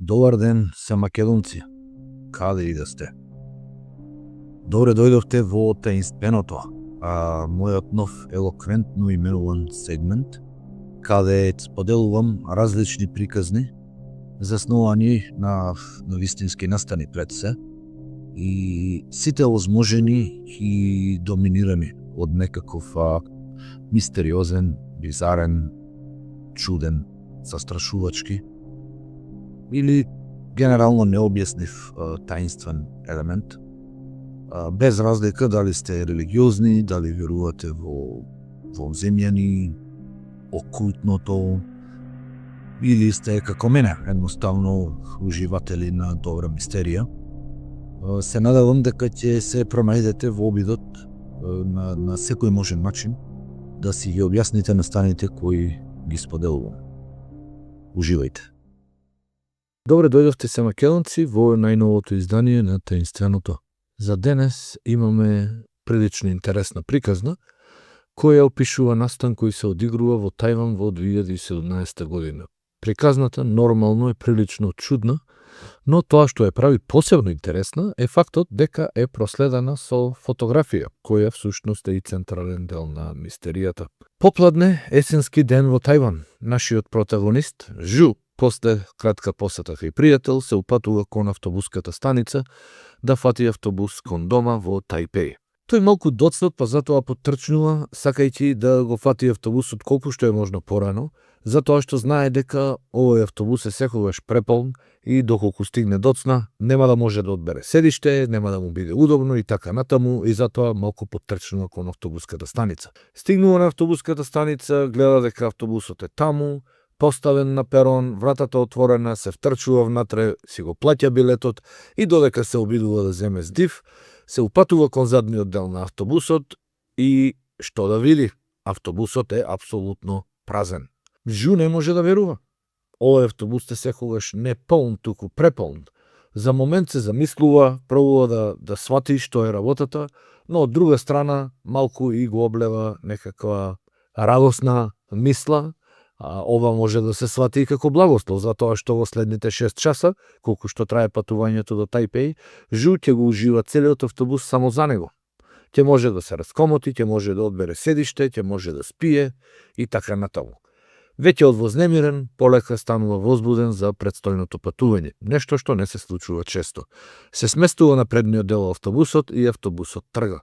Добар ден, се македонци. Каде и да сте? Добре дојдовте во таинственото, мојот нов елоквентно именуван сегмент, каде споделувам различни приказни, засновани на вистински настани пред се, и сите возможени и доминирани од некаков мистериозен, бизарен, чуден, застрашувачки или генерално необјаснив таинствен елемент, без разлика дали сте религиозни, дали верувате во земјани, окултното, или сте како мене, едноставно уживатели на добра мистерија. Се надевам дека ќе се промајдете во обидот на секој можен начин да си ги објасните настаните кои ги споделувам. Уживајте. Добре дојдовте, се македонци, во најновото издание на таинственото. За денес имаме прилично интересна приказна, која опишува настан кој се одигрува во Тајван во 2017 година. Приказната нормално е прилично чудна, но тоа што ја прави посебно интересна е фактот дека е проследена со фотографија, која всушност е и централен дел на мистеријата. Попладне есенски ден во Тајван, нашиот протагонист, Жу, после кратка посета кај пријател, се упатува кон автобуската станица да фати автобус кон дома во Тајпеј. Тој малку доцнат, па затоа потрчнува, сакајќи да го фати автобусот колку што е можно порано, затоа што знае дека овој автобус е секогаш преполн и доколку стигне доцна, нема да може да одбере седиште, нема да му биде удобно и така натаму, и затоа малку потрчнува кон автобуската станица. Стигнува на автобуската станица, гледа дека автобусот е таму, поставен на перон, вратата отворена, се втрчува внатре, си го плаќа билетот и додека се обидува да земе здив, се упатува кон задниот дел на автобусот и што да види, автобусот е апсолутно празен. Жу не може да верува. Овој автобус е секогаш не полн, туку преполн. За момент се замислува, пробува да свати што е работата, но од друга страна малку и го облева некаква радосна мисла. Ова може да се свати и како благослов, затоа што во следните 6 часа, колку што трае патувањето до Тајпеј, Жу ќе го ужива целиот автобус само за него. Ќе може да се раскомоти, ќе може да одбере седиште, ќе може да спие и така натаму. Веќе од вознемирен, полека станува возбуден за предстојното патување, нешто што не се случува често. Се сместува на предниот дел автобусот и автобусот трга.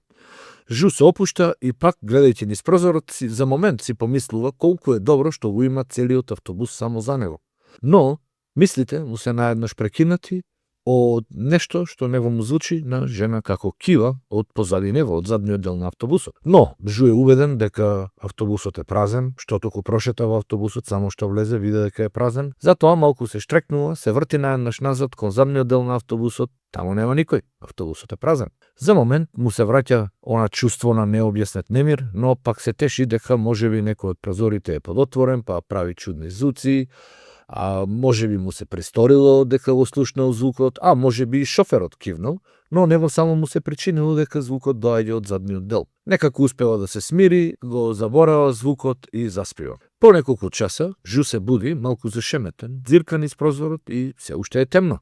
Жу се опушта и пак, гледајќи низ прозорот си, за момент си помислува колку е добро што го има целиот автобус само за него. Но, мислите му се наеднаш прекинати од нешто што него му звучи на жена како кива од позади него, од задниот дел на автобусот. Но, Жу е убеден дека автобусот е празен, што току прошета во автобусот, само што влезе, виде дека е празен. Затоа малку се штрекнува, се врти наеднаш назад кон задниот дел на автобусот, таму нема никој, автобусот е празен. За момент му се враќа она чувство на необјаснет немир, но пак се теши дека можеби некој од прозорите е подотворен, па прави чудни звуци, можеби му се присторило дека го слушнал звукот, можеби и шоферот кивнал, но него само му се причинило дека звукот доаѓа од задниот дел. Некако успева да се смири, го заборава звукот и заспива. По неколку часа, Жу се буди, малку зашеметен, ѕирка низ прозорот и се уште е темно.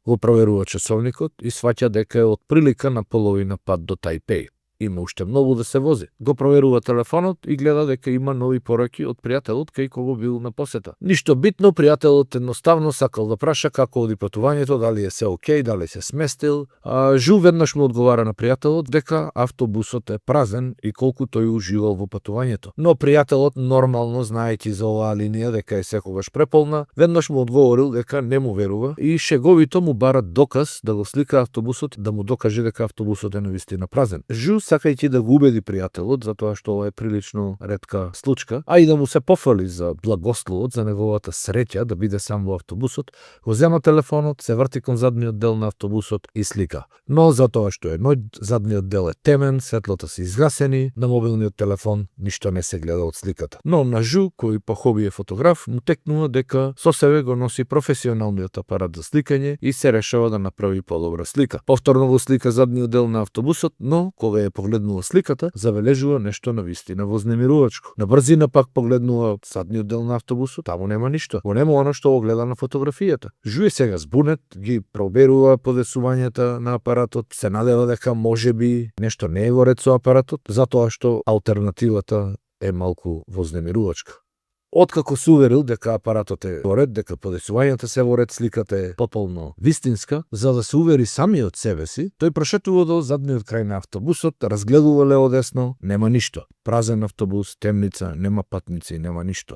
Го проверува часовникот и сваќа дека е од прилика на половина пат до Тајпеј. Има уште многу да се вози. Го проверува телефонот и гледа дека има нови пораки од пријателот кај кого бил на посета. Ништо битно, пријателот едноставно сакал да праша како оди патувањето, дали е се окей, дали се сместил. Жу веднаш му одговара на пријателот дека автобусот е празен и колку тој уживал во патувањето. Но пријателот, нормално знаејќи за оваа линија дека е секогаш преполна, веднаш му одговорил дека не му верува и шеговито му бара доказ да го слика автобусот, да му докаже дека автобусот е навистина празен. Жу, сакајќи да го убеди пријателот, затоа што ова е прилично ретка случка, и да му се пофали за благословот, за неговата среќа да биде сам во автобусот, го зема телефонот, се врти кон задниот дел на автобусот и слика. Но затоа што е ноќ, задниот дел е темен, светлата се изгасени, на мобилниот телефон ништо не се гледа од сликата. Но на Жу, кој по хоби е фотограф, му текнува дека со себе го носи професионалниот апарат за сликање и се решава да направи подобра слика. Повторно го слика задниот дел на автобусот, но кога е погледнува сликата, забележува нешто навистина вознемирувачко. На брзина пак погледнува задниот дел на автобусот, таму нема ништо. Го нема она што го гледа на фотографијата. Жу е сега збунет, ги проберува подесувањата на апаратот, се надева дека можеби нешто не е во ред со апаратот, затоа што алтернативата е малку вознемирувачка. Откако се уверил дека апаратот е во ред, дека подесувањата се во ред, сликата е потполно вистинска, за да се увери самиот себе си, тој прошетува до задниот крај на автобусот, разгледува лево десно, нема ништо. Празен автобус, темница, нема патници, нема ништо.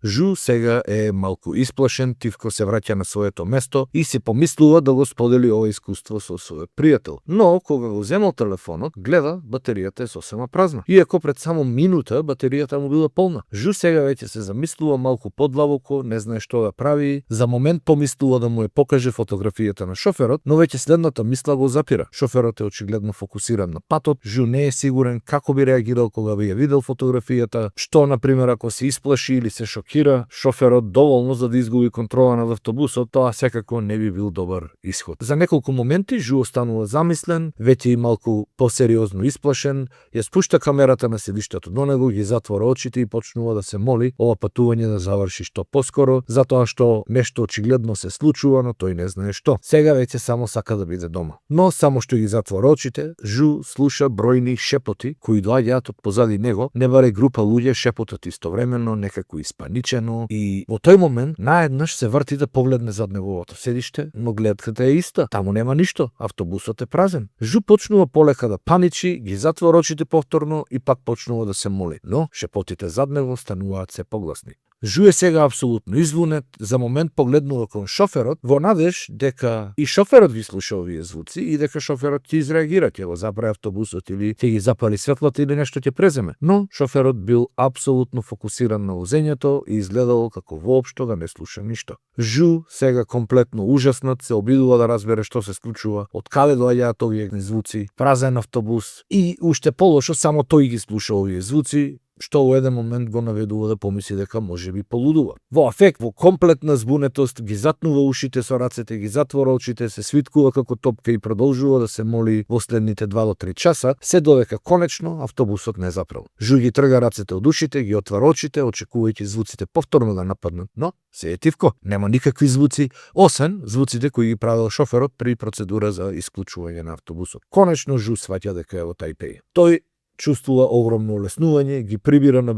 Жу сега е малку исплашен, тивко се враќа на своето место и се помислува да го сподели ова искуство со својот пријател. Но кога го земал телефонот, гледа батеријата е сосема празна. Иако пред само минута батеријата му била полна. Жу сега веќе се замислува малку подлабоко, не знае што да прави. За момент помислува да му покаже фотографијата на шоферот, но веќе следната мисла го запира. Шоферот е очигледно фокусиран на патот. Жу не е сигурен како би реагирал кога би ја видел фотографијата, што на пример ако се исплаши или се шокира шоферот доволно за да изгуби контрола над автобусот, тоа секако не би бил добар исход. За неколку моменти Жу останува замислен, веќе и малку посериозно исплашен, ја спушта камерата на седиштето до него, ги затвора очите и почнува да се моли ова патување да заврши што поскоро, затоа што нешто очигледно се случува, но тој не знае што. Сега веќе само сака да биде дома. Но само што ги затвора очите, Жу слуша бројни шепоти кои доаѓаат од позади него, не баре група луѓе шепотат истовремено, некако испаничено, и во тој момент наеднаш се врти да погледне зад неговото седиште, но гледката е иста, таму нема ништо, автобусот е празен. Жу почнува полека да паничи, ги затвора очите повторно и пак почнува да се моли, но шепотите зад него стануваат се погласни. Жу е сега апсолутно извунет, за момент погледнува кон шоферот во надеж дека и шоферот ги слуша овие звуци и дека шоферот ќе изреагира, ќе го запре автобусот или ќе ги запали светлата или нешто ќе преземе. Но шоферот бил апсолутно фокусиран на возењето и изгледало како воопшто да не слуша ништо. Жу сега комплетно ужаснат се обидува да разбере што се случува, од каде доаѓаат овие звуци, празен автобус и уште полошо само тој ги слуша овие звуци, што во еден момент го наведува да помисли дека можеби полудува. Во афект, во комплетна збунетост, ги затнува ушите со рацете, ги затвора очите, се свиткува како топка и продолжува да се моли во следните 2 до 3 часа, се додека конечно автобусот не запрел. Жу ги трга рацете од ушите, ги отвара очите, очекувајќи звуците повторно да нападнат, но се е тивко, нема никакви звуци, освен звуците кои ги правил шоферот при процедура за исклучување на автобусот. Конечно Жу сваќа дека е во Тајпеј. Тој чувствува огромно олеснување, ги прибира на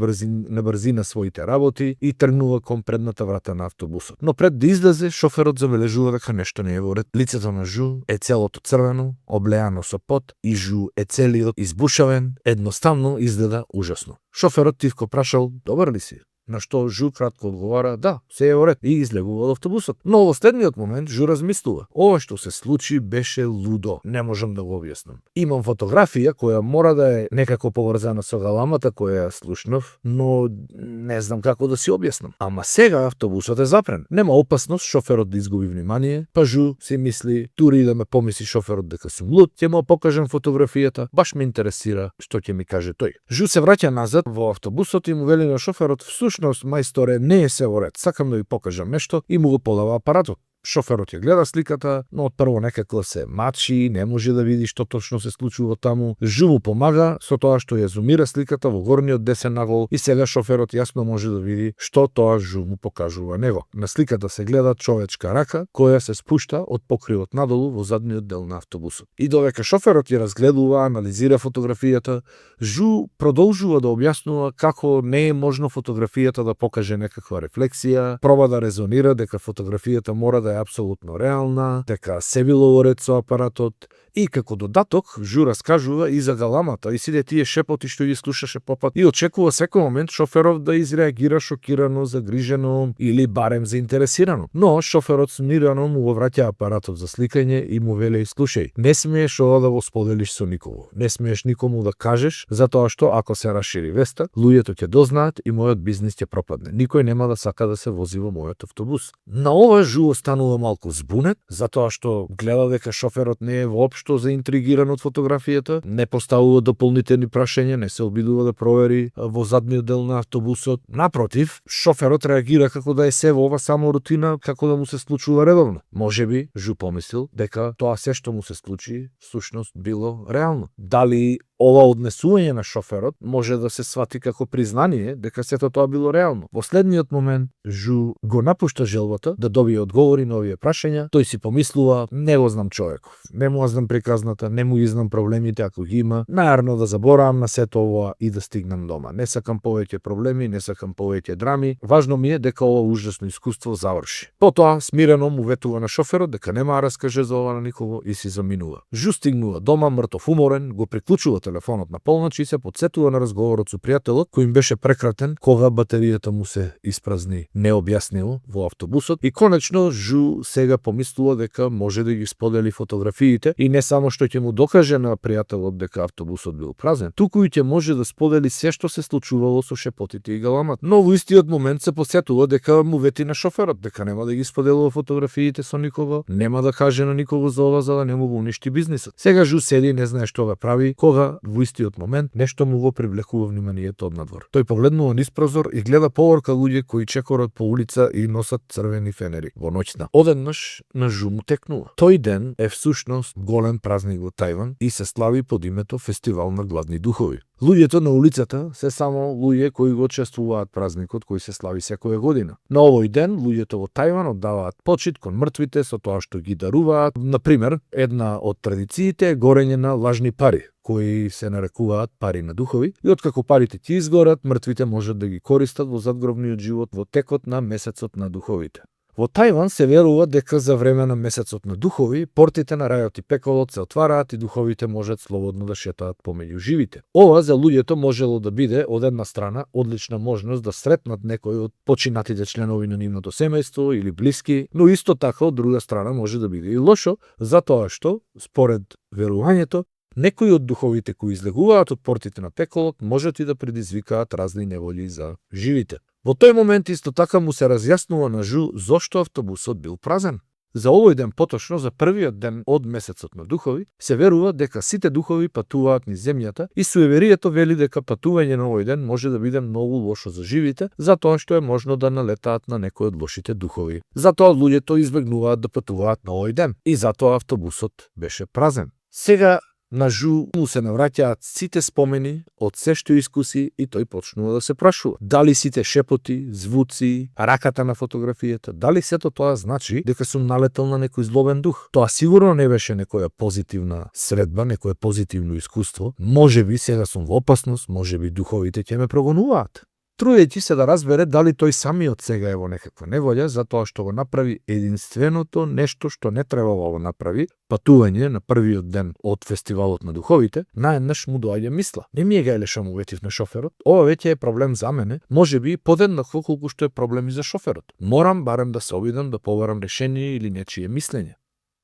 брзина своите работи и тргнува кон предната врата на автобусот. Но пред да излезе, шоферот забележува дека нешто не е во ред. Лицето на Жу е целото црвено, облеано со пот и Жу е целиот избушавен, едноставно изгледа ужасно. Шоферот тивко прашал: "Добар ли си?" На што Жу кратко одговара: "Да, се е во ред", и излегува од автобусот. Но во следниот момент Жу размислува: "Ова што се случи беше лудо, не можам да го објаснам. Имам фотографија која мора да е некако поврзана со галамата која ја слушнав, но не знам како да си објаснам. Ама сега автобусот е запрен. Нема опасност шоферот да изгуби внимание." Па Жу си мисли: "Дури да ме помисли шоферот дека сум луд, ќе му покажам фотографијата, баш ме интересира што ќе ми каже тој." Жу се враќа назад во автобусот и му вели на шоферот: "Всушност, мајсторе, не е се во ред. Сакам да ви покажам нешто", и му го подава апаратот. Шоферот ја гледа сликата, но одпрво некако се мачи, не може да види што точно се случува таму. Жу му помага со тоа што ја зумира сликата во горниот десен нагол и сега шоферот јасно може да види што тоа Жу му покажува него. На сликата се гледа човечка рака која се спушта од покривот надолу во задниот дел на автобусот. И додека шоферот ја разгледува, анализира фотографијата, Жу продолжува да објаснува како не е можно фотографијата да покаже некаква рефлексија, проба да резонира дека фотографијата мора да е апсолутно реална, дека се било во ред со апаратот, и како додаток Жу раскажува и за галамата и сите тие шепоти што ги слушаше попат и очекува секој момент шоферот да изреагира шокирано, загрижено или барем заинтересирано. Но шоферот смирено му го враќа апаратот за сликање и му вели: "Слушај, не смееш ова да го споделиш со никого. Не смееш никому да кажеш, затоа што ако се расшири веста, луѓето ќе дознаат и мојот бизнис ќе пропадне. Никој нема да сака да се вози во мојот автобус." На ова Жу останува малку збунет, затоа што гледа дека шоферот не е воопшто заинтригиран од фотографијата, не поставува дополнителни прашања, не се обидува да провери во задниот дел на автобусот. Напротив, шоферот реагира како да е се во ова само рутина, како да му се случува редовно. Можеби Жу помислил дека тоа се што му се случи всушност било реално. Дали Ова однесување на шоферот може да се свати како признание дека сето тоа било реално. Во следниот момент Жу го напушта желбата да добие одговори на овие прашања. Тој си помислува, не го знам човеков, не му знам приказната, не му знам проблемите ако ги има. Најарно да заборавам на сето ова и да стигнам дома. Не сакам повеќе проблеми, не сакам повеќе драми. Важно ми е дека ова ужасно искуство заврши. Потоа смирено му ветува на шоферот дека нема да раскаже за ова на никого и си заминува. Жу стигнува дома мртов уморен, го приклучува телефонот на полночи и се потсетува на разговорот со пријателот кој им беше прекратен кога батеријата му се испразни необјаснило во автобусот и конечно Жу сега помислува дека може да ги сподели фотографиите и не само што ќе му докаже на пријателот дека автобусот бил празен, туку и ќе може да сподели се што се случувало со шепотите и галамат. Но во истиот момент се посетува дека му вети на шоферот дека нема да ги споделува фотографиите со никого, нема да каже на никого за ова за да не му го уништи бизнисот. Сега Жу седи и не знае што да прави, кога во истиот момент нешто му го привлекува вниманието однадвор. Тој погледнува низ прозор и гледа поврка луѓе кои чекорат по улица и носат црвени фенери во ноќна. Одеднаш на Жу му текнува. Тој ден е всушност голем празник во Тајван и се слави под името Фестивал на гладни духови. Луѓето на улицата се само луѓе кои го чествуваат празникот кој се слави секоја година. На овој ден луѓето во Тајван оддаваат почит кон мртвите со тоа што ги даруваат. Например, една од традициите е горење на лажни пари, кои се нарекуваат пари на духови, и откако парите ќе изгорат, мртвите можат да ги користат во задгробниот живот во текот на месецот на духовите. Во Тајван се верува дека за време на месецот на духови, портите на рајот и пеколот се отвараат и духовите можат слободно да шетаат помеѓу живите. Ова за луѓето можело да биде од една страна одлична можност да сретнат некој од починатите членови на нивното семејство или блиски, но исто така од друга страна може да биде и лошо, затоа што, според верувањето, некои од духовите кои излегуваат од портите на пеколот можат и да предизвикаат разни неволји за живите. Во тој момент исто така му се разјаснува на Жу зошто автобусот бил празен. За овој ден поточно, за првиот ден од месецот на духови, се верува дека сите духови патуваат низ земјата и суеверието вели дека патување на овој ден може да биде многу лошо за живите, затоа што е можно да налетаат на некои од лошите духови. Затоа луѓето избегнуваат да патуваат на овој ден и затоа автобусот беше празен. Сега на Жу му се навраќаат сите спомени од се што искуси и тој почнува да се прашува. Дали сите шепоти, звуци, раката на фотографијата, дали сето тоа значи дека сум налетел на некој злобен дух? Тоа сигурно не беше некоја позитивна средба, некое позитивно искуство. Можеби сега сум во опасност, можеби духовите ќе ме прогонуваат. Трудејќи се да разбере дали тој самиот сега е во некаква неволја, затоа што го направи единственото нешто што не требало да направи, патување на првиот ден од фестивалот на духовите, наеднаш му доаѓа мисла. Не ми е гајле што му ветив на шоферот, ова веќе е проблем за мене, можеби подеднакво колку што е проблем и за шоферот. Морам барем да се обидам да побарам решение или нечие мислење.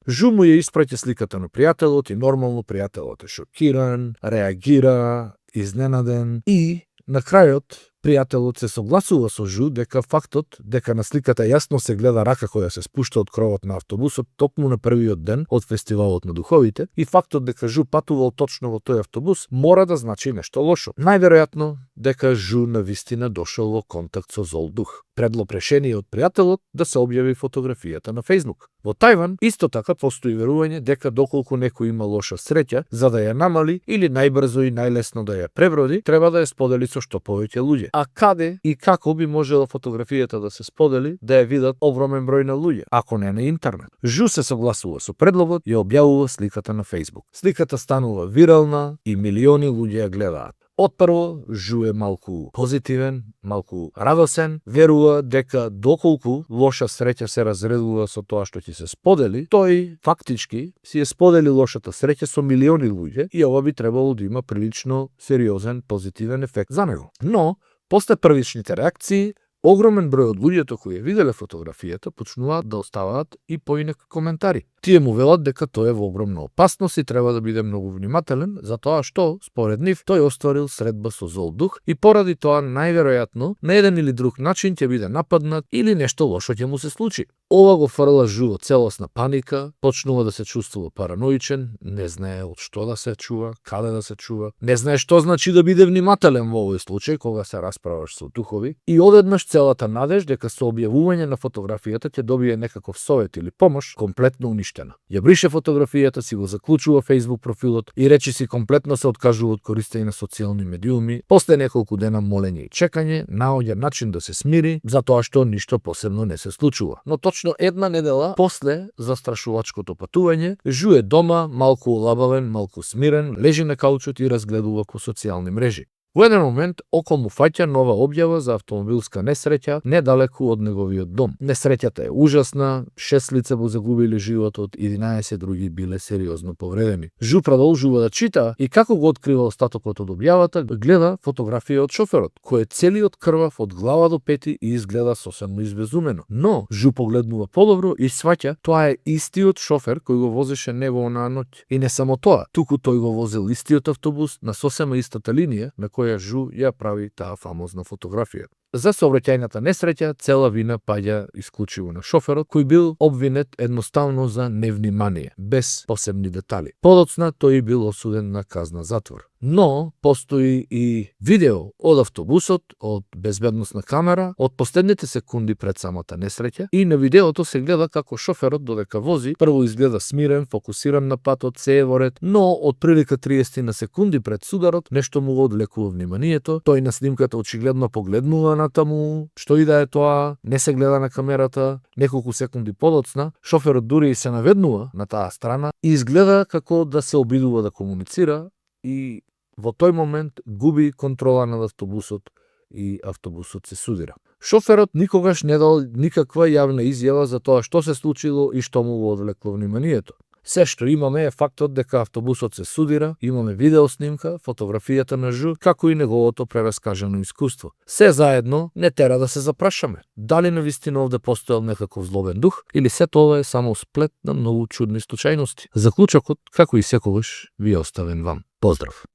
Жу му ја испраќа сликата на пријателот и нормално пријателот е шокиран, реагира, изненаден и на крајот пријателот се согласува со Жу дека фактот дека на сликата јасно се гледа рака која се спушта од кровот на автобусот токму на првиот ден од фестивалот на духовите и фактот дека Жу патувал точно во тој автобус мора да значи нешто лошо. Најверојатно дека Жу навистина дошол во контакт со зол дух. Предлог решение од пријателот да се објави фотографијата на Facebook. Во Тајван исто така постои верување дека доколку некој има лоша среќа, за да ја намали или најбрзо и најлесно да ја преброди, треба да ја сподели со што повеќе луѓе. А каде и како би можела фотографијата да се сподели да ја видат огромен број на луѓе, ако не на интернет? Жу се согласува со предлогот и објавува сликата на Facebook. Сликата станува вирална и милиони луѓе ја гледаат. Отпрво, Жу е малку позитивен, малку радосен, верува дека доколку лоша среќа се разредува со тоа што ќе се сподели, тој фактички си е сподели лошата среќа со милиони луѓе и ова би требало да има прилично сериозен позитивен ефект за него. Но, после првичните реакции, огромен број од луѓето кои ја виделе фотографијата почнуваат да оставаат и поинакви коментари. Тие му велат дека тој е во огромна опасност и треба да биде многу внимателен, затоа што, според нив, тој остварил средба со зол дух и поради тоа најверојатно на еден или друг начин ќе биде нападнат или нешто лошо ќе му се случи. Ова го фрла Жу во целосна паника, почнува да се чувствува параноичен, не знае од што да се чува, каде да се чува, не знае што значи да биде внимателен во овој случај кога се расправаш со духови и одеднаш целата надеж дека со објавување на фотографијата ќе добие некаков совет или помош, комплетно уништена. Ја брише фотографијата, си го заклучува Facebook профилот и речиси комплетно се откажува од користење на социјални медиуми. После неколку дена молење и чекање, наоѓа начин да се смири, затоа што ништо посебно не се случува. Но точно една недела после застрашувачкото патување, Жу е дома, малку олабавен, малку смирен, лежи на каучот и разгледува по социјални мрежи. Во еден момент око му фаќа нова објава за автомобилска несреќа недалеку од неговиот дом. Несреќата е ужасна, 6 лица го загубиле животот, 11 други биле сериозно повредени. Жу продолжува да чита и како го открива остатокот од објавата, гледа фотографија од шоферот, кој е целиот крвав од глава до пети и изгледа сосемно избезумено. Но Жу погледнува подобро и сваќа тоа е истиот шофер кој го возеше него онаа ноќ. И не само тоа, туку тој го возел истиот автобус на сосема истата линија на која Жу ја прави таа фамозна фотографија. За сообраќајната несреќа цела вина паѓа исклучиво на шоферот, кој бил обвинет едноставно за невнимание, без посебни детали. Подоцна тој бил осуден на казна затвор. Но постои и видео од автобусот, од безбедносна камера, од последните секунди пред самата несреќа, и на видеото се гледа како шоферот додека вози, прво изгледа смирен, фокусиран на патот, се е во ред, но од прилика 30 на секунди пред сударот нешто му го одвлекува вниманието. Тој на снимката очигледно погледнува натаму, што и да е тоа, не се гледа на камерата. Неколку секунди подоцна, шоферот дури и се наведнува на таа страна и изгледа како да се обидува да комуницира и во тој момент губи контрола над автобусот и автобусот се судира. Шоферот никогаш не дал никаква јавна изјава за тоа што се случило и што му го одвлекло вниманието. Се што имаме е фактот дека автобусот се судира, имаме видеоснимка, фотографијата на Жу, како и неговото прераскажано искуство. Се заедно не тера да се запрашаме. Дали навистина овде постоел некаков злобен дух или се тоа е само сплет на многу чудни случајности. Заклучокот, како и секогаш, ви е оставен вам. Поздрав!